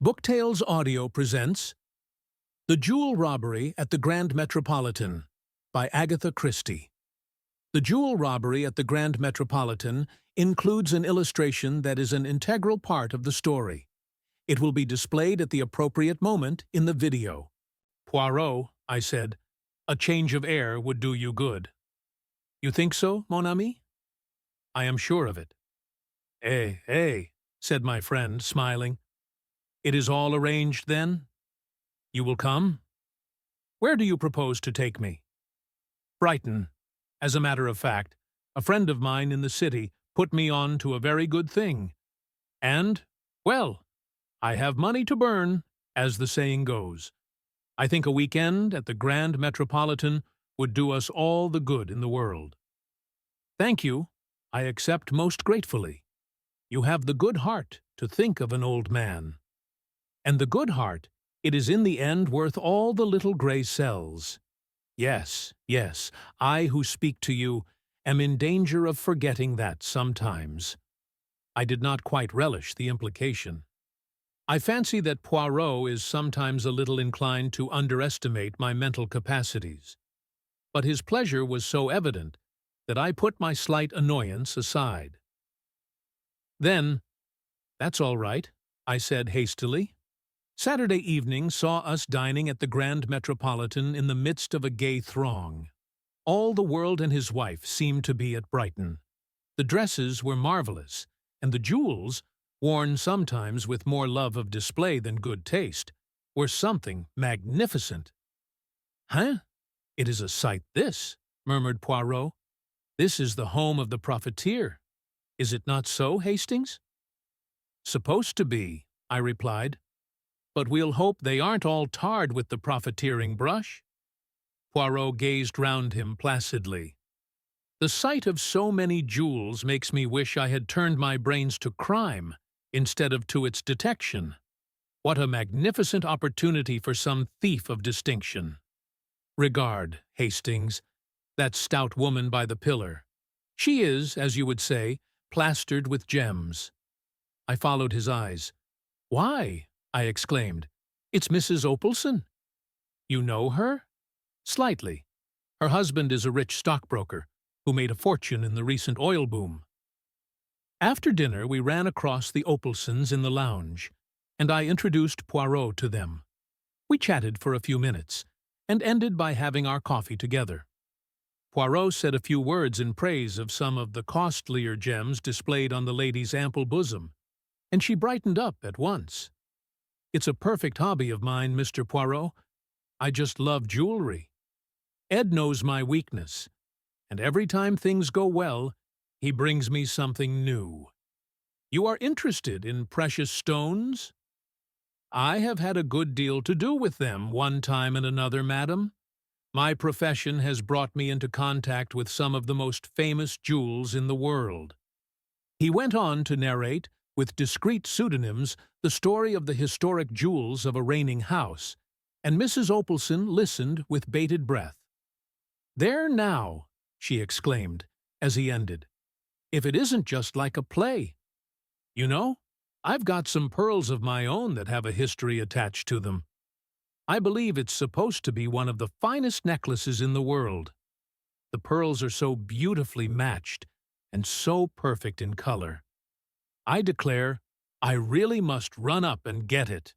Booktails Audio presents The Jewel Robbery at the Grand Metropolitan by Agatha Christie. The Jewel Robbery at the Grand Metropolitan includes an illustration that is an integral part of the story. It will be displayed at the appropriate moment in the video. Poirot, I said, a change of air would do you good. You think so, mon ami? I am sure of it. Eh, said my friend, smiling. It is all arranged, then? You will come? Where do you propose to take me? Brighton. As a matter of fact, a friend of mine in the city put me on to a very good thing. And, well, I have money to burn, as the saying goes. I think a weekend at the Grand Metropolitan would do us all the good in the world. Thank you. I accept most gratefully. You have the good heart to think of an old man. And the good heart, it is in the end worth all the little gray cells. Yes, I who speak to you am in danger of forgetting that sometimes. I did not quite relish the implication. I fancy that Poirot is sometimes a little inclined to underestimate my mental capacities. But his pleasure was so evident that I put my slight annoyance aside. Then, that's all right, I said hastily. Saturday evening saw us dining at the Grand Metropolitan in the midst of a gay throng. All the world and his wife seemed to be at Brighton. The dresses were marvelous, and the jewels, worn sometimes with more love of display than good taste, were something magnificent. Huh? It is a sight, this, murmured Poirot. This is the home of the profiteer. Is it not so, Hastings? Supposed to be, I replied. But we'll hope they aren't all tarred with the profiteering brush. Poirot gazed round him placidly. The sight of so many jewels makes me wish I had turned my brains to crime instead of to its detection. What a magnificent opportunity for some thief of distinction. Regard, Hastings, that stout woman by the pillar. She is, as you would say, plastered with gems. I followed his eyes. Why? I exclaimed. It's Mrs. Opelson. You know her? Slightly. Her husband is a rich stockbroker who made a fortune in the recent oil boom. After dinner, we ran across the Opelsons in the lounge, and I introduced Poirot to them. We chatted for a few minutes, and ended by having our coffee together. Poirot said a few words in praise of some of the costlier gems displayed on the lady's ample bosom, and she brightened up at once. It's a perfect hobby of mine, Mr. Poirot. I just love jewelry. Ed knows my weakness, and every time things go well, he brings me something new. You are interested in precious stones? I have had a good deal to do with them one time and another, madam. My profession has brought me into contact with some of the most famous jewels in the world. He went on to narrate, with discreet pseudonyms, the story of the historic jewels of a reigning house, and Mrs. Opelson listened with bated breath. There now, she exclaimed, as he ended. If it isn't just like a play. You know, I've got some pearls of my own that have a history attached to them. I believe it's supposed to be one of the finest necklaces in the world. The pearls are so beautifully matched and so perfect in color. I declare, I really must run up and get it.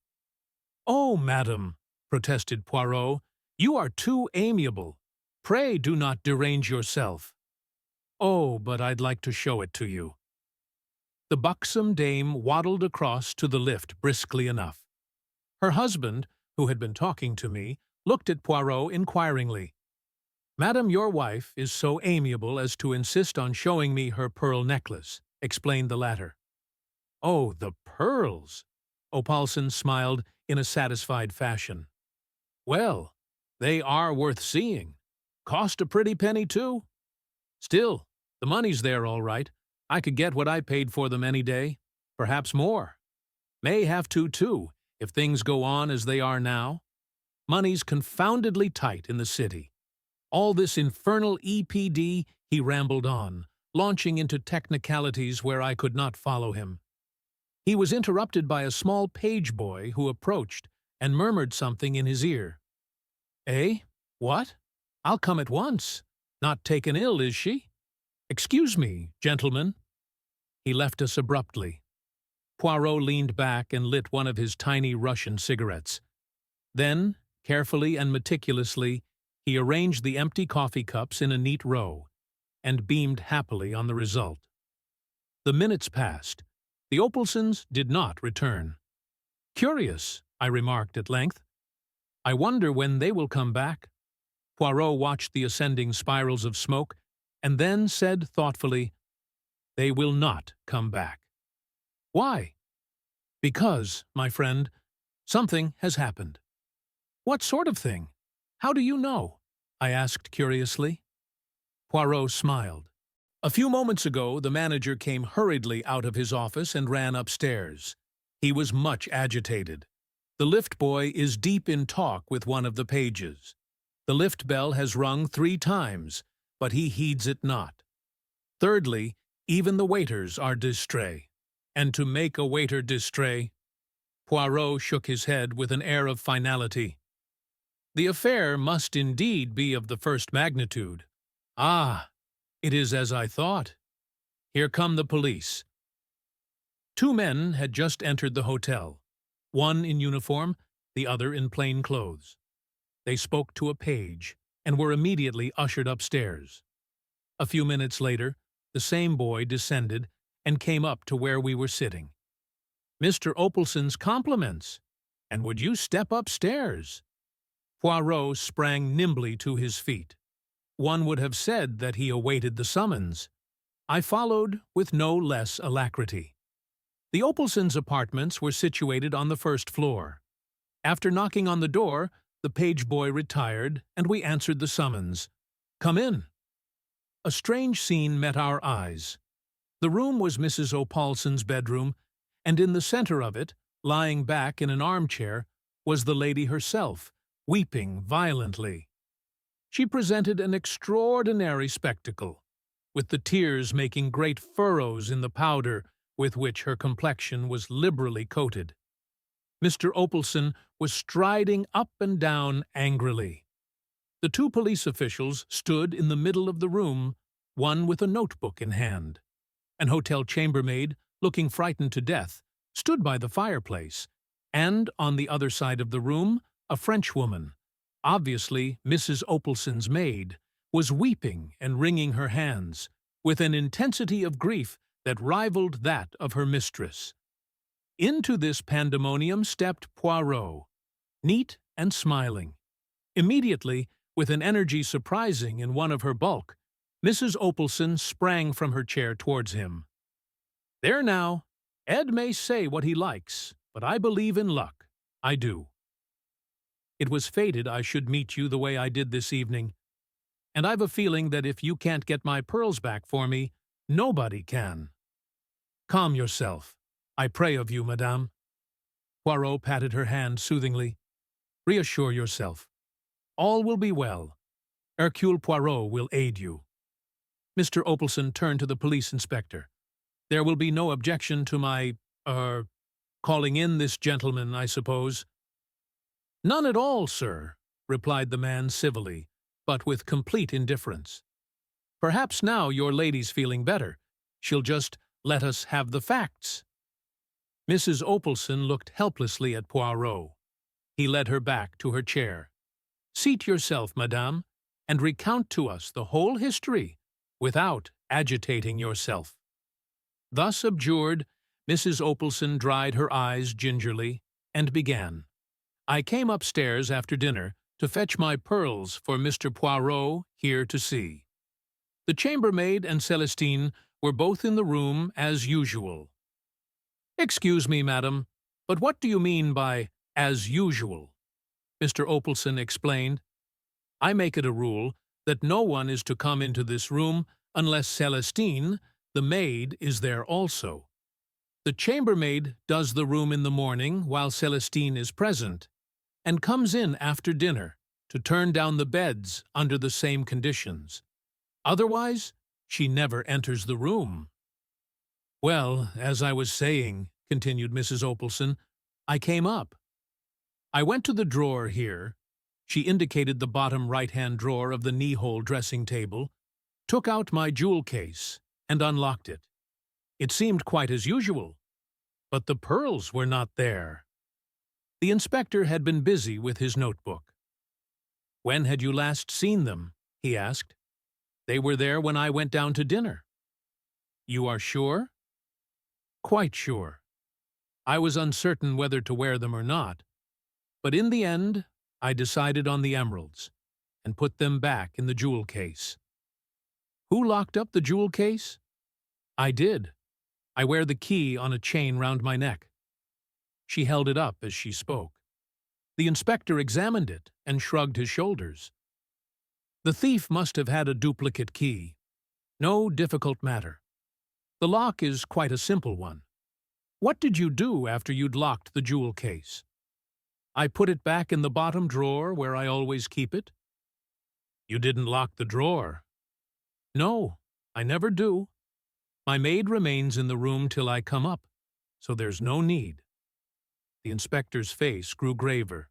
Oh, madam, protested Poirot, you are too amiable. Pray do not derange yourself. Oh, but I'd like to show it to you. The buxom dame waddled across to the lift briskly enough. Her husband, who had been talking to me, looked at Poirot inquiringly. Madam, your wife is so amiable as to insist on showing me her pearl necklace, explained the latter. Oh, the pearls! Opelson smiled in a satisfied fashion. Well, they are worth seeing. Cost a pretty penny, too. Still, the money's there all right. I could get what I paid for them any day, perhaps more. May have to, too, if things go on as they are now. Money's confoundedly tight in the city. All this infernal EPD, he rambled on, launching into technicalities where I could not follow him. He was interrupted by a small page boy who approached and murmured something in his ear. "Eh? What? I'll come at once. Not taken ill, is she? Excuse me, gentlemen." He left us abruptly. Poirot leaned back and lit one of his tiny Russian cigarettes. Then, carefully and meticulously, he arranged the empty coffee cups in a neat row, and beamed happily on the result. The minutes passed. The Opalsons did not return. "Curious," I remarked at length. "I wonder when they will come back." Poirot watched the ascending spirals of smoke, and then said thoughtfully, "They will not come back." "Why?" "Because, my friend, something has happened." "What sort of thing? How do you know?" I asked curiously. Poirot smiled. "A few moments ago, the manager came hurriedly out of his office and ran upstairs. He was much agitated. The lift boy is deep in talk with one of the pages. The lift bell has rung 3 times, but he heeds it not. Thirdly, even the waiters are distrait. And to make a waiter distrait—" Poirot shook his head with an air of finality. "The affair must indeed be of the first magnitude. Ah, it is as I thought. Here come the police." 2 men had just entered the hotel, one in uniform, the other in plain clothes. They spoke to a page, and were immediately ushered upstairs. A few minutes later, the same boy descended and came up to where we were sitting. "Mr. Opalson's compliments, and would you step upstairs?" Poirot sprang nimbly to his feet. One would have said that he awaited the summons. I followed with no less alacrity. The Opalsons' apartments were situated on the first floor. After knocking on the door, the page boy retired, and we answered the summons. "Come in." A strange scene met our eyes. The room was Mrs. Opalson's bedroom, and in the center of it, lying back in an armchair, was the lady herself, weeping violently. She presented an extraordinary spectacle, with the tears making great furrows in the powder with which her complexion was liberally coated. Mr. Opalson was striding up and down angrily. The 2 police officials stood in the middle of the room, one with a notebook in hand. An hotel chambermaid, looking frightened to death, stood by the fireplace, and on the other side of the room, a Frenchwoman, obviously Mrs. Opalson's maid, was weeping and wringing her hands, with an intensity of grief that rivaled that of her mistress. Into this pandemonium stepped Poirot, neat and smiling. Immediately, with an energy surprising in one of her bulk, Mrs. Opalson sprang from her chair towards him. "There now, Ed may say what he likes, but I believe in luck. I do. It was fated I should meet you the way I did this evening, and I've a feeling that if you can't get my pearls back for me, nobody can. Calm yourself, I pray of you, madame." Poirot patted her hand soothingly. "Reassure yourself. All will be well. Hercule Poirot will aid you." Mr. Opalson turned to the police inspector. "There will be no objection to my, calling in this gentleman, I suppose?" "None at all, sir," replied the man civilly, but with complete indifference. "Perhaps now your lady's feeling better. She'll just let us have the facts." Mrs. Opalson looked helplessly at Poirot. He led her back to her chair. "Seat yourself, madame, and recount to us the whole history, without agitating yourself." Thus abjured, Mrs. Opalson dried her eyes gingerly, and began. "I came upstairs after dinner to fetch my pearls for Mr. Poirot here to see. The chambermaid and Celestine were both in the room as usual." "Excuse me, madam, but what do you mean by 'as usual'?" Mr. Opalson explained. "I make it a rule that no one is to come into this room unless Celestine, the maid, is there also. The chambermaid does the room in the morning while Celestine is present, and comes in after dinner to turn down the beds under the same conditions. Otherwise, she never enters the room." "Well, as I was saying," continued Mrs. Opelson, "I came up. I went to the drawer here," she indicated the bottom right-hand drawer of the knee-hole dressing table, "took out my jewel case, and unlocked it. It seemed quite as usual, but the pearls were not there." The inspector had been busy with his notebook. "When had you last seen them?" he asked. "They were there when I went down to dinner." "You are sure?" "Quite sure. I was uncertain whether to wear them or not, but in the end I decided on the emeralds and put them back in the jewel case." "Who locked up the jewel case?" "I did. I wear the key on a chain round my neck." She held it up as she spoke. The inspector examined it and shrugged his shoulders. "The thief must have had a duplicate key. No difficult matter. The lock is quite a simple one. What did you do after you'd locked the jewel case?" "I put it back in the bottom drawer where I always keep it." "You didn't lock the drawer?" "No, I never do. My maid remains in the room till I come up, so there's no need." The inspector's face grew graver.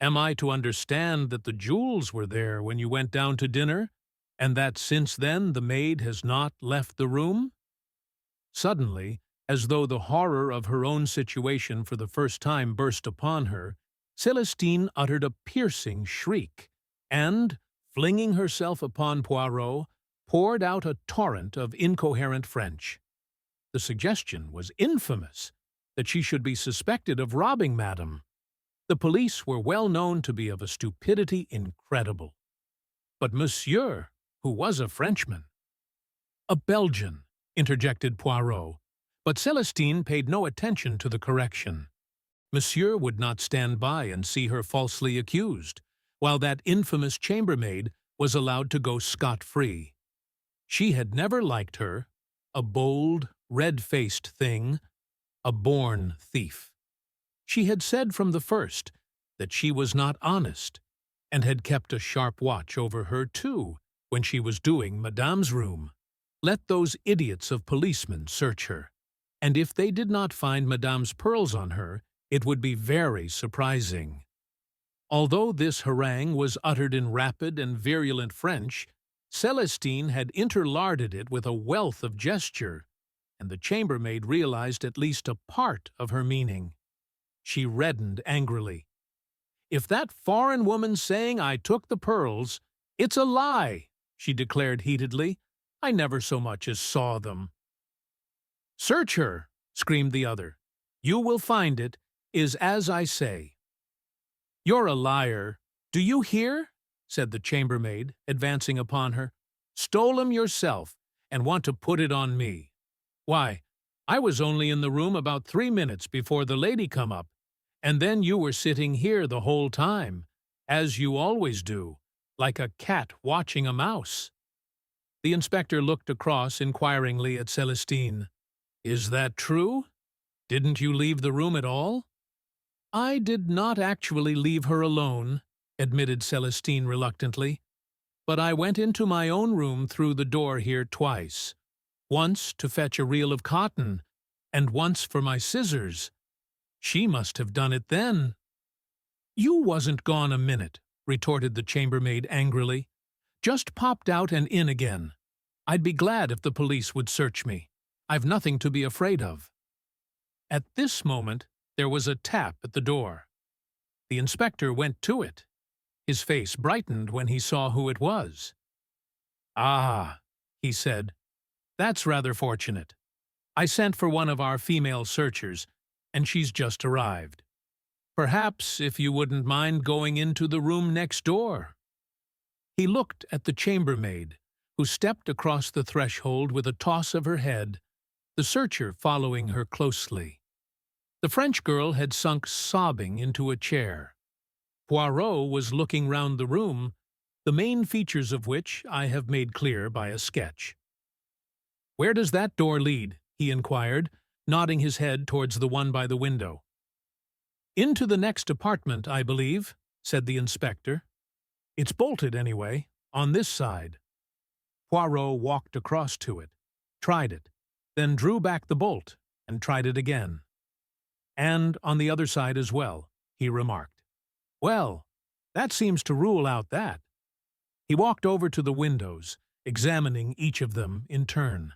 "Am I to understand that the jewels were there when you went down to dinner, and that since then the maid has not left the room?" Suddenly, as though the horror of her own situation for the first time burst upon her, Celestine uttered a piercing shriek, and, flinging herself upon Poirot, poured out a torrent of incoherent French. The suggestion was infamous, that she should be suspected of robbing Madame. The police were well known to be of a stupidity incredible. But Monsieur, who was a Frenchman— "A Belgian," interjected Poirot, but Celestine paid no attention to the correction. Monsieur would not stand by and see her falsely accused, while that infamous chambermaid was allowed to go scot-free. She had never liked her, a bold, red-faced thing, a born thief. She had said from the first that she was not honest, and had kept a sharp watch over her, too, when she was doing Madame's room. Let those idiots of policemen search her, and if they did not find Madame's pearls on her, it would be very surprising. Although this harangue was uttered in rapid and virulent French, Celestine had interlarded it with a wealth of gesture, and the chambermaid realized at least a part of her meaning. She reddened angrily. "If that foreign woman's saying I took the pearls, it's a lie," she declared heatedly. "I never so much as saw them." "Search her," screamed the other. "You will find it is as I say." "You're a liar. Do you hear?" said the chambermaid, advancing upon her. "Stole 'em yourself, and want to put it on me. Why, I was only in the room about 3 minutes before the lady come up, and then you were sitting here the whole time, as you always do, like a cat watching a mouse." The inspector looked across inquiringly at Celestine. "Is that true? Didn't you leave the room at all?" "I did not actually leave her alone," admitted Celestine reluctantly, "but I went into my own room through the door here twice. Once to fetch a reel of cotton, and once for my scissors. She must have done it then." "You wasn't gone a minute," retorted the chambermaid angrily. "Just popped out and in again. I'd be glad if the police would search me. I've nothing to be afraid of." At this moment there was a tap at the door. The inspector went to it. His face brightened when he saw who it was. "Ah," he said, "that's rather fortunate. I sent for one of our female searchers, and she's just arrived. Perhaps if you wouldn't mind going into the room next door." He looked at the chambermaid, who stepped across the threshold with a toss of her head, the searcher following her closely. The French girl had sunk sobbing into a chair. Poirot was looking round the room, the main features of which I have made clear by a sketch. "Where does that door lead?" he inquired, nodding his head towards the one by the window. "Into the next apartment, I believe," said the inspector. "It's bolted anyway, on this side." Poirot walked across to it, tried it, then drew back the bolt, and tried it again. "And on the other side as well," he remarked. "Well, that seems to rule out that." He walked over to the windows, examining each of them in turn.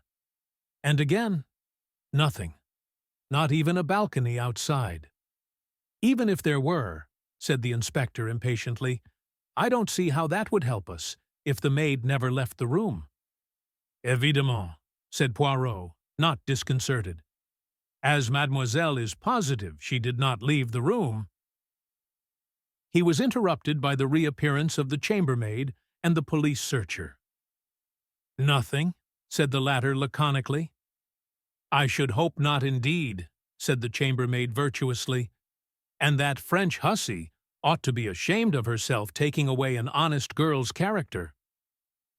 And again, nothing. Not even a balcony outside. "Even if there were," said the inspector impatiently, "I don't see how that would help us if the maid never left the room." "Évidemment," said Poirot, not disconcerted. "As mademoiselle is positive she did not leave the room—" He was interrupted by the reappearance of the chambermaid and the police searcher. "Nothing," said the latter laconically. "I should hope not indeed," said the chambermaid virtuously. "And that French hussy ought to be ashamed of herself taking away an honest girl's character."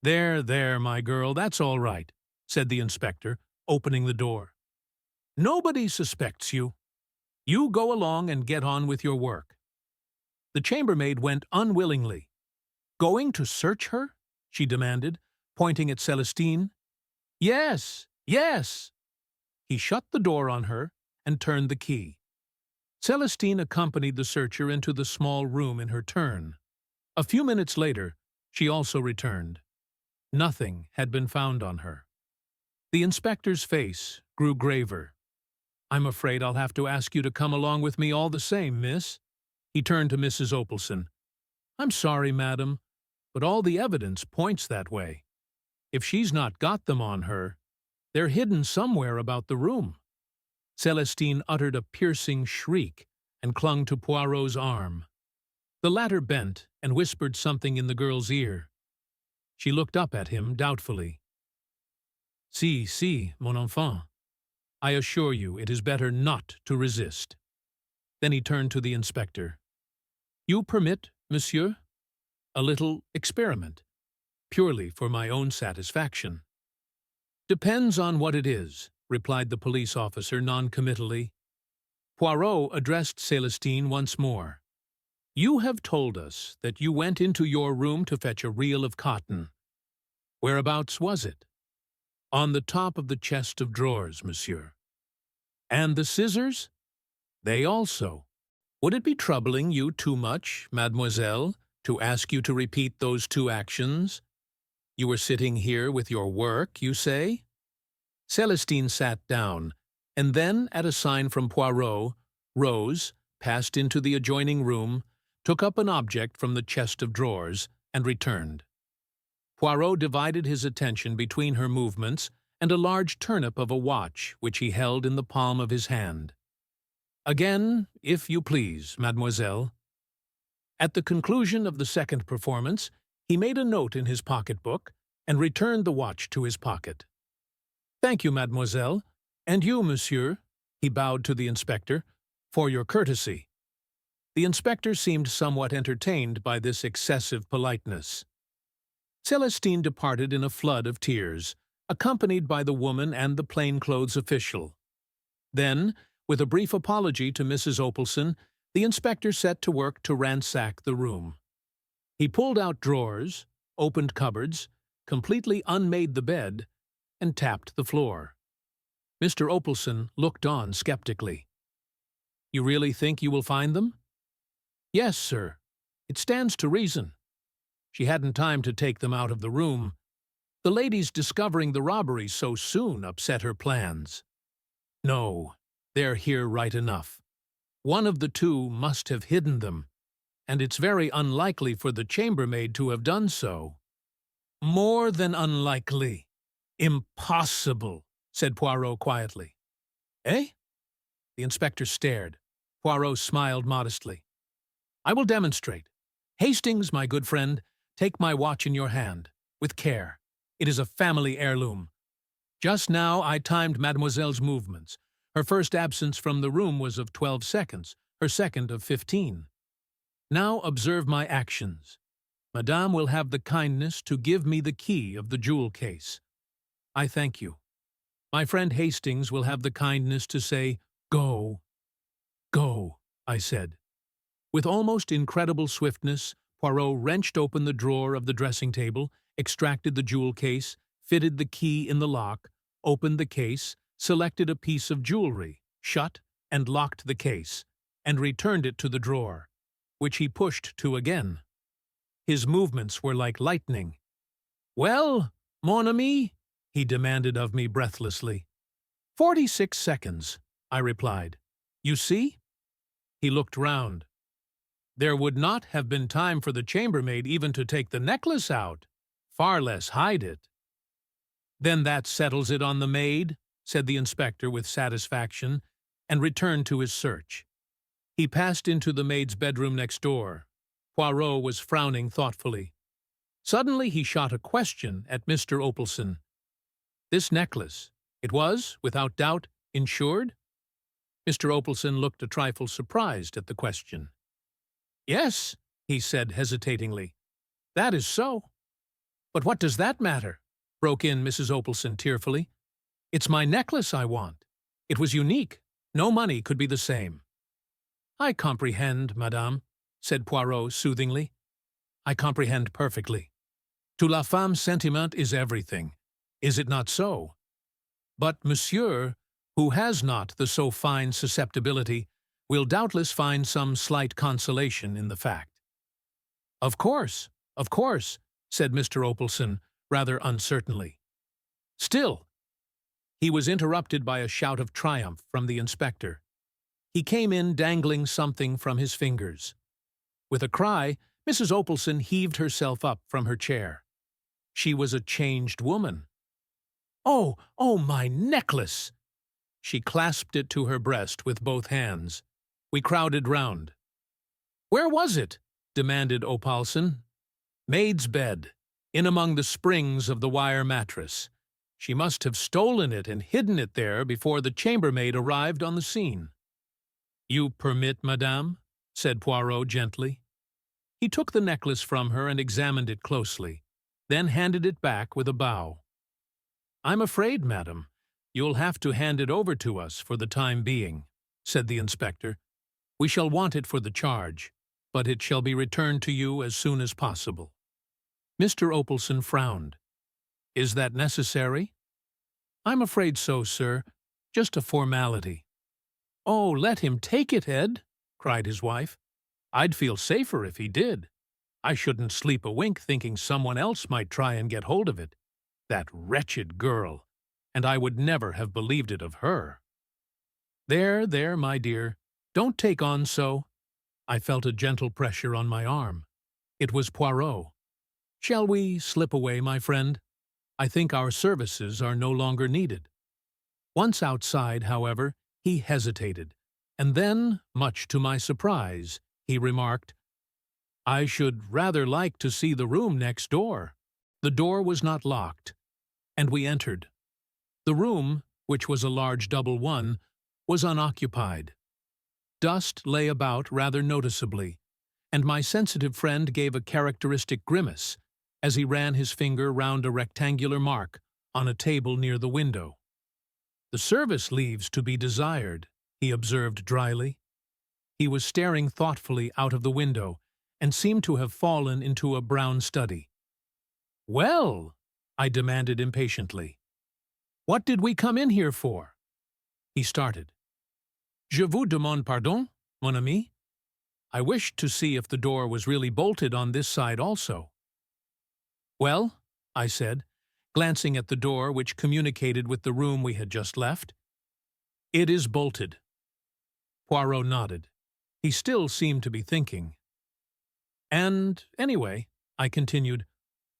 "There, there, my girl, that's all right," said the inspector, opening the door. "Nobody suspects you. You go along and get on with your work." The chambermaid went unwillingly. "Going to search her?" she demanded, pointing at Celestine. "Yes, yes." He shut the door on her and turned the key. Celestine accompanied the searcher into the small room in her turn. A few minutes later, she also returned. Nothing had been found on her. The inspector's face grew graver. "I'm afraid I'll have to ask you to come along with me all the same, miss." He turned to Mrs. Opelson. "I'm sorry, madam, but all the evidence points that way. If she's not got them on her, they're hidden somewhere about the room." Celestine uttered a piercing shriek and clung to Poirot's arm. The latter bent and whispered something in the girl's ear. She looked up at him doubtfully. Si, mon enfant. I assure you it is better not to resist." Then he turned to the inspector. "You permit, monsieur? A little experiment, purely for my own satisfaction." "Depends on what it is," replied the police officer noncommittally. Poirot addressed Celestine once more. "You have told us that you went into your room to fetch a reel of cotton. Whereabouts was it?" "On the top of the chest of drawers, monsieur." "And the scissors?" "They also. Would it be troubling you too much, mademoiselle, to ask you to repeat those two actions? You were sitting here with your work, you say?" Celestine sat down, and then, at a sign from Poirot, rose, passed into the adjoining room, took up an object from the chest of drawers, and returned. Poirot divided his attention between her movements and a large turnip of a watch which he held in the palm of his hand. "Again, if you please, mademoiselle." At the conclusion of the second performance, he made a note in his pocketbook and returned the watch to his pocket. "Thank you, mademoiselle, and you, monsieur," he bowed to the inspector, "for your courtesy." The inspector seemed somewhat entertained by this excessive politeness. Celestine departed in a flood of tears, accompanied by the woman and the plainclothes official. Then, with a brief apology to Mrs. Opelson, the inspector set to work to ransack the room. He pulled out drawers, opened cupboards, completely unmade the bed, and tapped the floor. Mr. Opelson looked on skeptically. "You really think you will find them?" "Yes, sir. It stands to reason. She hadn't time to take them out of the room. The lady's discovering the robbery so soon upset her plans. No, they're here right enough. One of the two must have hidden them, and it's very unlikely for the chambermaid to have done so." "More than unlikely. Impossible," said Poirot quietly. "Eh?" The inspector stared. Poirot smiled modestly. "I will demonstrate. Hastings, my good friend, take my watch in your hand. With care. It is a family heirloom. Just now I timed mademoiselle's movements. Her first absence from the room was of 12 seconds, her second of 15. Now observe my actions. Madame will have the kindness to give me the key of the jewel case. I thank you. My friend Hastings will have the kindness to say, 'Go.' 'Go,' I said." With almost incredible swiftness, Poirot wrenched open the drawer of the dressing table, extracted the jewel case, fitted the key in the lock, opened the case, selected a piece of jewelry, shut and locked the case, and returned it to the drawer, which he pushed to again. His movements were like lightning. "Well, mon ami?" he demanded of me breathlessly. 46 seconds, I replied. "You see?" He looked round. There would not have been time for the chambermaid even to take the necklace out, far less hide it. "Then that settles it on the maid," said the inspector with satisfaction, and returned to his search. He passed into the maid's bedroom next door. Poirot was frowning thoughtfully. Suddenly he shot a question at Mr. Opelson. "This necklace, it was, without doubt, insured?" Mr. Opelson looked a trifle surprised at the question. "Yes," he said hesitatingly. "That is so." "But what does that matter?" broke in Mrs. Opelson tearfully. "It's my necklace I want. It was unique. No money could be the same." "I comprehend, madame," said Poirot soothingly. "I comprehend perfectly. To la femme sentiment is everything. Is it not so? But monsieur, who has not the so fine susceptibility, will doubtless find some slight consolation in the fact." Of course," said Mr. Opelson, rather uncertainly. "Still—" He was interrupted by a shout of triumph from the inspector. He came in dangling something from his fingers. With a cry, Mrs. Opelson heaved herself up from her chair. She was a changed woman. "Oh, my necklace!" She clasped it to her breast with both hands. We crowded round. "Where was it?" demanded Opelson. "Maid's bed, in among the springs of the wire mattress. She must have stolen it and hidden it there before the chambermaid arrived on the scene." "You permit, madame?" said Poirot gently. He took the necklace from her and examined it closely, then handed it back with a bow. "I'm afraid, madam, you'll have to hand it over to us for the time being," said the inspector. "We shall want it for the charge, but it shall be returned to you as soon as possible." Mr. Opelson frowned. "Is that necessary?" "I'm afraid so, sir. Just a formality." "Oh, let him take it, Ed," cried his wife. "I'd feel safer if he did. I shouldn't sleep a wink thinking someone else might try and get hold of it. That wretched girl, and I would never have believed it of her." There, my dear, don't take on so." I felt a gentle pressure on my arm. It was Poirot. "Shall we slip away, my friend? I think our services are no longer needed." Once outside, however, he hesitated, and then, much to my surprise, he remarked, "I should rather like to see the room next door." The door was not locked, and we entered. The room, which was a large double one, was unoccupied. Dust lay about rather noticeably, and my sensitive friend gave a characteristic grimace as he ran his finger round a rectangular mark on a table near the window. "The service leaves to be desired," he observed dryly. He was staring thoughtfully out of the window and seemed to have fallen into a brown study. "Well," I demanded impatiently, "what did we come in here for?" He started. "Je vous demande pardon, mon ami. I wished to see if the door was really bolted on this side also." "Well," I said, glancing at the door which communicated with the room we had just left, "it is bolted." Poirot nodded. He still seemed to be thinking. "And, anyway," I continued,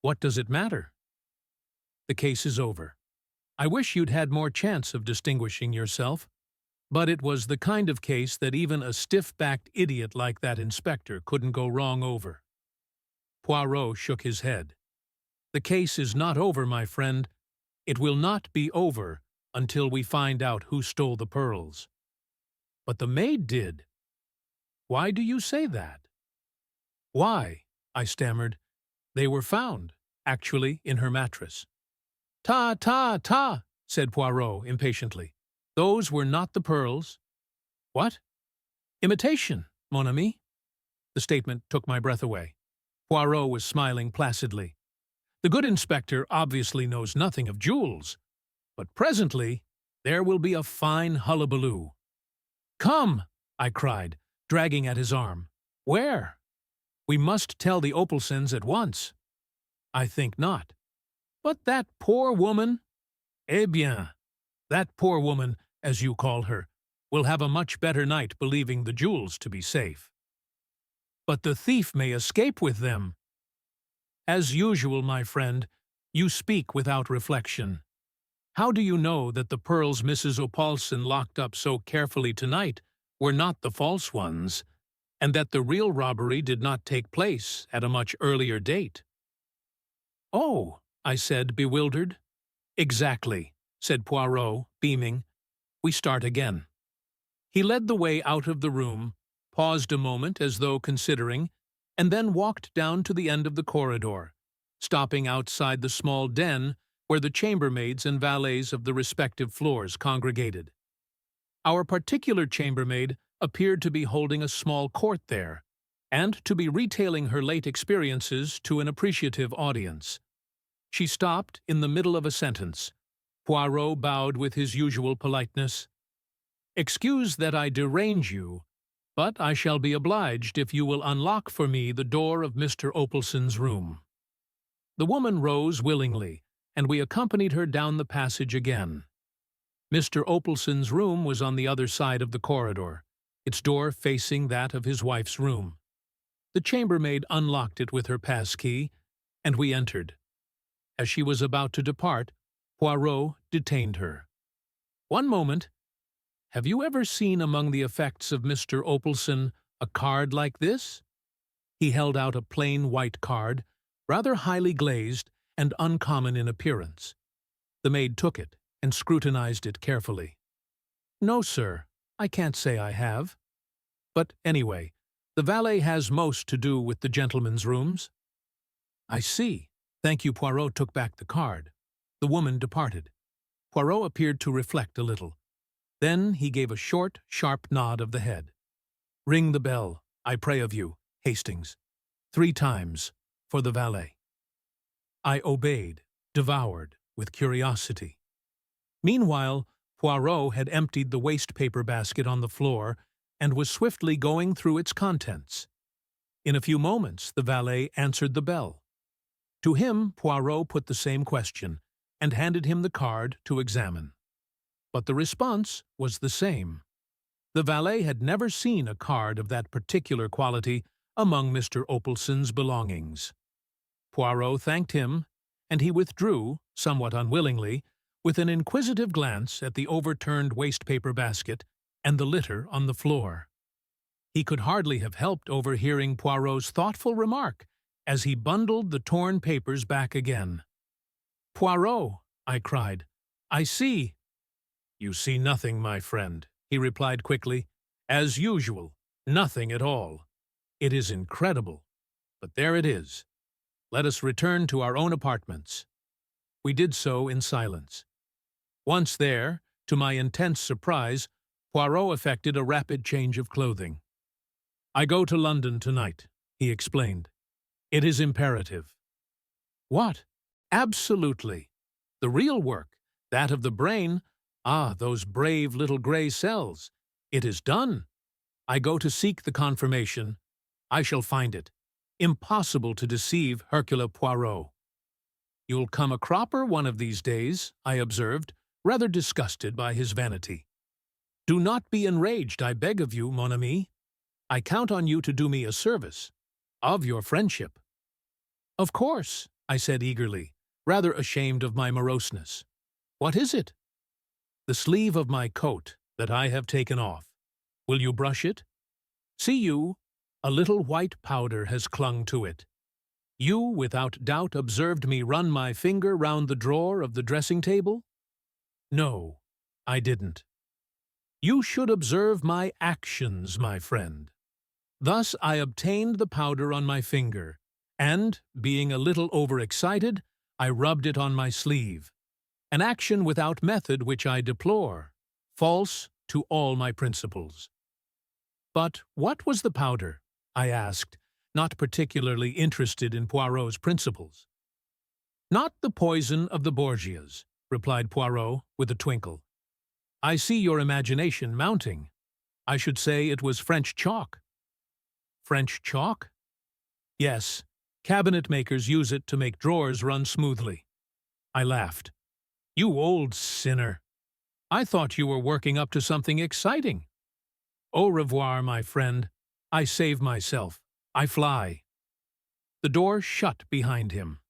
"what does it matter? The case is over. I wish you'd had more chance of distinguishing yourself, but it was the kind of case that even a stiff-backed idiot like that inspector couldn't go wrong over." Poirot shook his head. "The case is not over, my friend. It will not be over until we find out who stole the pearls." "But the maid did." "Why do you say that?" "Why," I stammered, "they were found, actually, in her mattress." Ta, said Poirot impatiently. "Those were not the pearls." "What?" "Imitation, mon ami." The statement took my breath away. Poirot was smiling placidly. The good inspector obviously knows nothing of jewels, but presently There will be a fine hullabaloo." "Come!" I cried, dragging at his arm. "Where?" "We must tell the Opalsons at once." "I think not." "But that poor woman—" "Eh bien, that poor woman, as you call her, will have a much better night believing the jewels to be safe." "But the thief may escape with them." "As usual, my friend, you speak without reflection. How do you know that the pearls Mrs. Opalson locked up so carefully tonight were not the false ones, and that the real robbery did not take place at a much earlier date?" "Oh," I said, bewildered. "Exactly," said Poirot, beaming. "We start again." He led the way out of the room, paused a moment as though considering, and then walked down to the end of the corridor, stopping outside the small den where the chambermaids and valets of the respective floors congregated. Our particular chambermaid appeared to be holding a small court there, and to be retailing her late experiences to an appreciative audience. She stopped in the middle of a sentence. Poirot bowed with his usual politeness. "Excuse that I derange you, but I shall be obliged if you will unlock for me the door of Mr. Opalson's room." The woman rose willingly, and we accompanied her down the passage again. Mr. Opalson's room was on the other side of the corridor, its door facing that of his wife's room. The chambermaid unlocked it with her pass-key, and we entered. As she was about to depart, Poirot detained her. "One moment. Have you ever seen among the effects of Mr. Opalson a card like this?" He held out a plain white card, rather highly glazed and uncommon in appearance. The maid took it and scrutinized it carefully. "No, sir, I can't say I have. But anyway, the valet has most to do with the gentlemen's rooms." "I see. Thank you." Poirot took back the card. The woman departed. Poirot appeared to reflect a little. Then he gave a short, sharp nod of the head. "Ring the bell, I pray of you, Hastings. 3 times, for the valet." I obeyed, devoured with curiosity. Meanwhile, Poirot had emptied the waste-paper basket on the floor and was swiftly going through its contents. In a few moments, the valet answered the bell. To him, Poirot put the same question, and handed him the card to examine. But the response was the same. The valet had never seen a card of that particular quality among Mr. Opalson's belongings. Poirot thanked him, and he withdrew, somewhat unwillingly, with an inquisitive glance at the overturned waste-paper basket and the litter on the floor. He could hardly have helped overhearing Poirot's thoughtful remark as he bundled the torn papers back again. "Poirot," I cried, "I see." "You see nothing, my friend," he replied quickly. "As usual, nothing at all. It is incredible, but there it is. Let us return to our own apartments." We did so in silence. Once there, to my intense surprise, Poirot effected a rapid change of clothing. "I go to London tonight," he explained. "It is imperative." "What?" "Absolutely. The real work, that of the brain, those brave little grey cells. It is done. I go to seek the confirmation. I shall find it. Impossible to deceive Hercule Poirot." "You'll come a cropper one of these days," I observed, rather disgusted by his vanity. "Do not be enraged, I beg of you, mon ami. I count on you to do me a service. Of your friendship." "Of course," I said eagerly, rather ashamed of my moroseness. "What is it?" "The sleeve of my coat that I have taken off. Will you brush it? See you, a little white powder has clung to it. You, without doubt, observed me run my finger round the drawer of the dressing-table?" "No, I didn't." "You should observe my actions, my friend. Thus I obtained the powder on my finger, and, being a little overexcited, I rubbed it on my sleeve. An action without method which I deplore, false to all my principles." "But what was the powder?" I asked, not particularly interested in Poirot's principles. "Not the poison of the Borgias," replied Poirot with a twinkle. I see your imagination mounting. I should say it was French chalk. French chalk? Yes, cabinet makers use it to make drawers run smoothly. I laughed. You old sinner. I thought you were working up to something exciting. Au revoir, my friend. I save myself. I fly. The door shut behind him.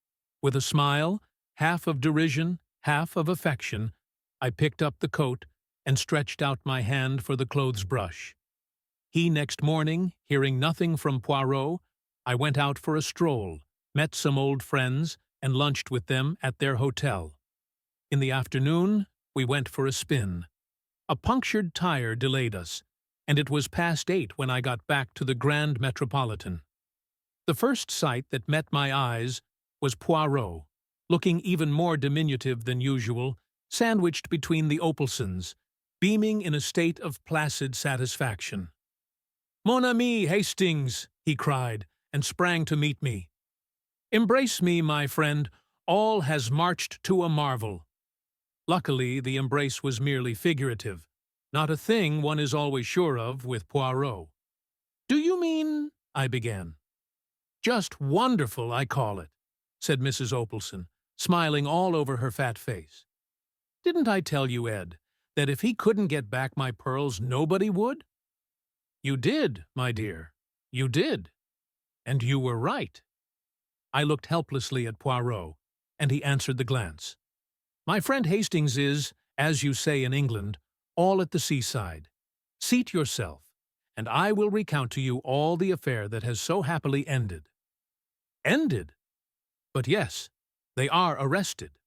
With a smile, half of derision, half of affection, I picked up the coat and stretched out my hand for the clothes brush. Next morning, hearing nothing from Poirot, I went out for a stroll, met some old friends, and lunched with them at their hotel. In the afternoon, we went for a spin. A punctured tire delayed us, and it was past 8 when I got back to the Grand Metropolitan. The first sight that met my eyes was Poirot, looking even more diminutive than usual, sandwiched between the Opalsons, beaming in a state of placid satisfaction. "Mon ami, Hastings!" he cried, and sprang to meet me. "Embrace me, my friend. All has marched to a marvel." Luckily, the embrace was merely figurative, not a thing one is always sure of with Poirot. "Do you mean—" I began. "Just wonderful, I call it," said Mrs. Opalson, smiling all over her fat face. "Didn't I tell you, Ed, that if he couldn't get back my pearls, nobody would?" "You did, my dear. You did. And you were right." I looked helplessly at Poirot, and he answered the glance. "My friend Hastings is, as you say in England, all at the seaside. Seat yourself, and I will recount to you all the affair that has so happily ended." "Ended? But yes, they are arrested."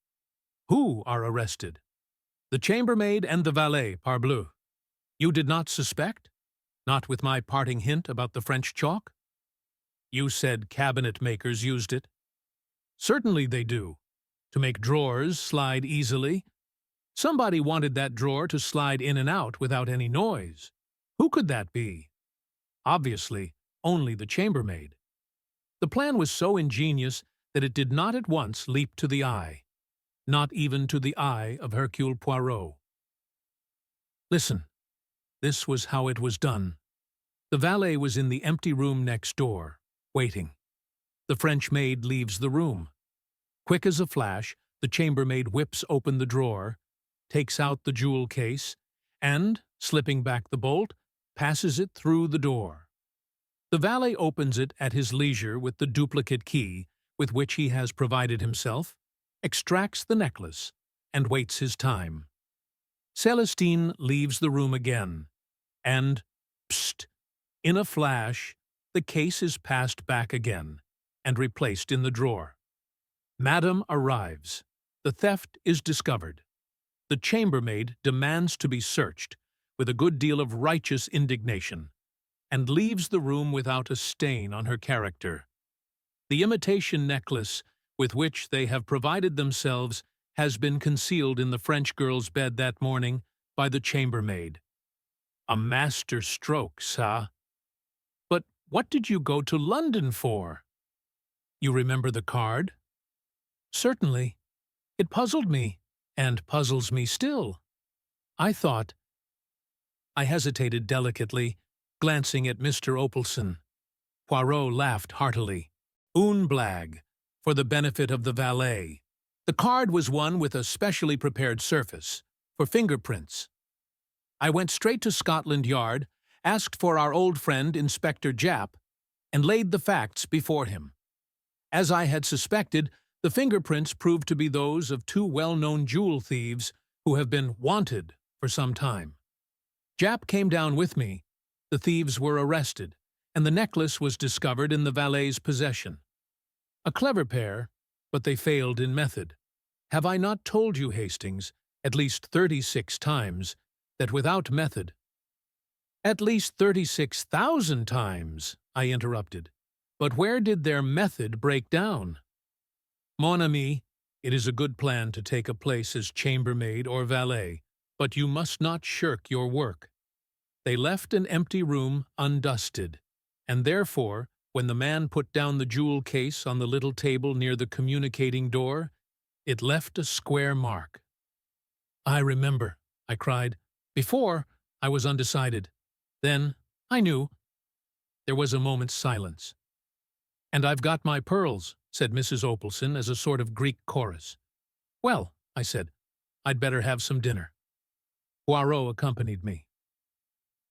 "Who are arrested?" "The chambermaid and the valet, parbleu. You did not suspect? Not with my parting hint about the French chalk?" "You said cabinet makers used it." "Certainly they do. To make drawers slide easily. Somebody wanted that drawer to slide in and out without any noise. Who could that be? Obviously, only the chambermaid. The plan was so ingenious that it did not at once leap to the eye. Not even to the eye of Hercule Poirot. Listen. This was how it was done. The valet was in the empty room next door, waiting. The French maid leaves the room. Quick as a flash, the chambermaid whips open the drawer, takes out the jewel case, and, slipping back the bolt, passes it through the door. The valet opens it at his leisure with the duplicate key with which he has provided himself, extracts the necklace, and waits his time. Celestine leaves the room again, and, psst, in a flash, the case is passed back again and replaced in the drawer. Madame arrives. The theft is discovered. The chambermaid demands to be searched, with a good deal of righteous indignation, and leaves the room without a stain on her character. The imitation necklace with which they have provided themselves has been concealed in the French girl's bed that morning by the chambermaid. A master stroke, ça. But what did you go to London for? You remember the card? Certainly. It puzzled me, and puzzles me still. I hesitated delicately, glancing at Mr. Opalson. Poirot laughed heartily. Une blague, for the benefit of the valet. The card was one with a specially prepared surface, for fingerprints. I went straight to Scotland Yard, asked for our old friend Inspector Japp, and laid the facts before him. As I had suspected, the fingerprints proved to be those of 2 well-known jewel thieves who have been wanted for some time. Japp came down with me. The thieves were arrested, and the necklace was discovered in the valet's possession. A clever pair, but they failed in method. Have I not told you, Hastings, at least 36 times, that without method— At least 36,000 times, I interrupted. But where did their method break down? Mon ami, it is a good plan to take a place as chambermaid or valet, but you must not shirk your work. They left an empty room undusted, and therefore, when the man put down the jewel case on the little table near the communicating door, it left a square mark. I remember, I cried. Before, I was undecided. Then, I knew. There was a moment's silence. "And I've got my pearls," said Mrs. Opalson as a sort of Greek chorus. "Well," I said, "I'd better have some dinner." Poirot accompanied me.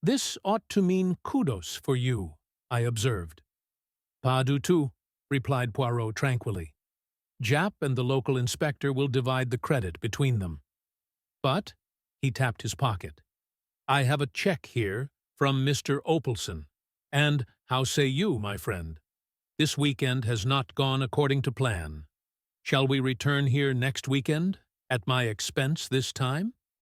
"This ought to mean kudos for you," I observed. "Pas du tout," replied Poirot tranquilly. "Jap and the local inspector will divide the credit between them. But," he tapped his pocket, "I have a check here from Mr. Opalson, and how say you, my friend? This weekend has not gone according to plan. Shall we return here next weekend, at my expense this time?"